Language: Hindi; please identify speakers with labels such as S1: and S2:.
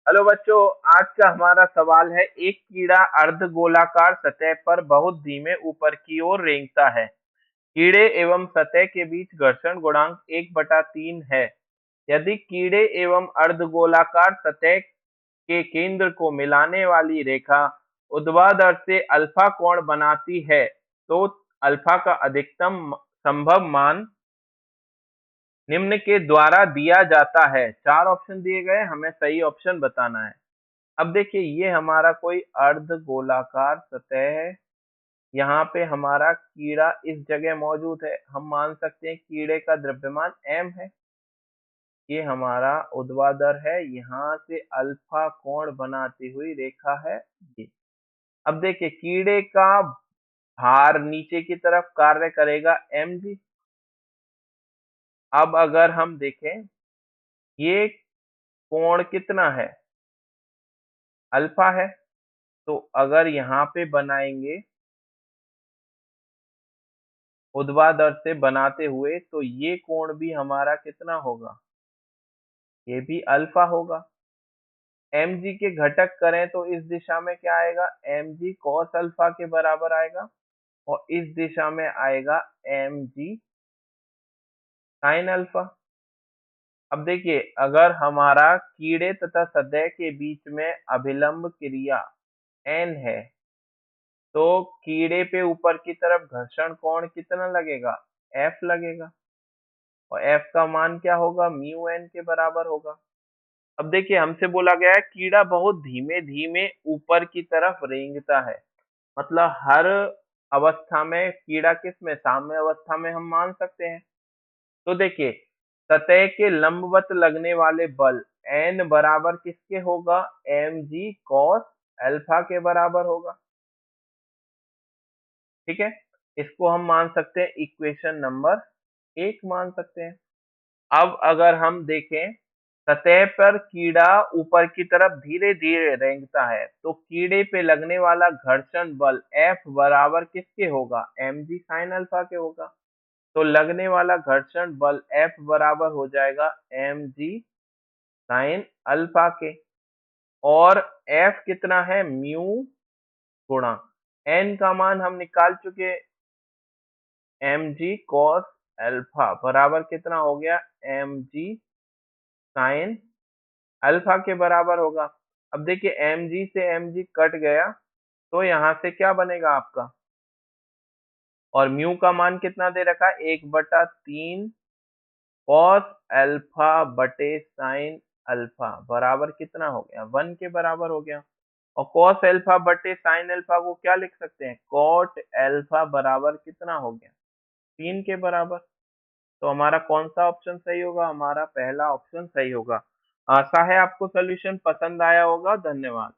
S1: हेलो बच्चों, आज का हमारा सवाल है। एक कीड़ा अर्धगोलाकार सतह पर बहुत धीमे ऊपर की ओर रेंगता है। कीड़े एवं सतह के बीच घर्षण गुणांक 1/3 है। यदि कीड़े एवं अर्धगोलाकार सतह के केंद्र को मिलाने वाली रेखा ऊर्ध्वाधर से अल्फा कोण बनाती है, तो अल्फा का अधिकतम संभव मान निम्न के द्वारा दिया जाता है। 4 ऑप्शन दिए गए, हमें सही ऑप्शन बताना है। अब देखिए, ये हमारा कोई अर्धगोलाकार सतह है। यहाँ पे हमारा कीड़ा इस जगह मौजूद है। हम मान सकते हैं कीड़े का द्रव्यमान m है। ये हमारा ऊर्ध्वाधर है, यहाँ से अल्फा कोण बनाती हुई रेखा है ये। अब देखिए, कीड़े का भार नीचे की तरफ कार्य करेगा mg। अब अगर हम देखें, ये कोण कितना है, अल्फा है। तो अगर यहाँ पे बनाएंगे ऊर्ध्वाधर से बनाते हुए, तो ये कोण भी हमारा कितना होगा, ये भी अल्फा होगा। mg के घटक करें तो इस दिशा में क्या आएगा, mg cos अल्फा के बराबर आएगा, और इस दिशा में आएगा mg sin अल्फा। अब देखिए, अगर हमारा कीड़े तथा सतह के बीच में अभिलंब क्रिया n है, तो कीड़े पे ऊपर की तरफ घर्षण कोण कितना लगेगा, f लगेगा, और f का मान क्या होगा, म्यू n के बराबर होगा। अब देखिए, हमसे बोला गया है कीड़ा बहुत धीमे धीमे ऊपर की तरफ रेंगता है। मतलब हर अवस्था में कीड़ा किस में, साम्य अवस्था में हम मान सकते हैं। तो देखिए, सतह के लंबवत लगने वाले बल n बराबर किसके होगा, mg cos अल्फा के बराबर होगा। ठीक है, इसको हम मान सकते हैं इक्वेशन नंबर 1 मान सकते हैं। अब अगर हम देखें, सतह पर कीड़ा ऊपर की तरफ धीरे धीरे रेंगता है, तो कीड़े पे लगने वाला घर्षण बल F बराबर किसके होगा, mg sin अल्फा के होगा। तो लगने वाला घर्षण बल F बराबर हो जाएगा mg sin अल्फा के, और F कितना है, म्यू गुणा n का मान हम निकाल चुके, mg cos अल्फा बराबर कितना हो गया, mg sin अल्फा के बराबर होगा। अब देखिए, mg से mg कट गया, तो यहाँ से क्या बनेगा आपका, और म्यू का मान कितना दे रखा है, 1/3 कॉस अल्फा बटे साइन अल्फा बराबर कितना हो गया, 1 के बराबर हो गया। और कॉस अल्फा बटे साइन अल्फा को क्या लिख सकते हैं, कॉट अल्फा बराबर कितना हो गया, 3 के बराबर। तो हमारा कौन सा ऑप्शन सही होगा, हमारा पहला ऑप्शन सही होगा। आशा है आपको सॉल्यूशन पसंद आया होगा। धन्यवाद।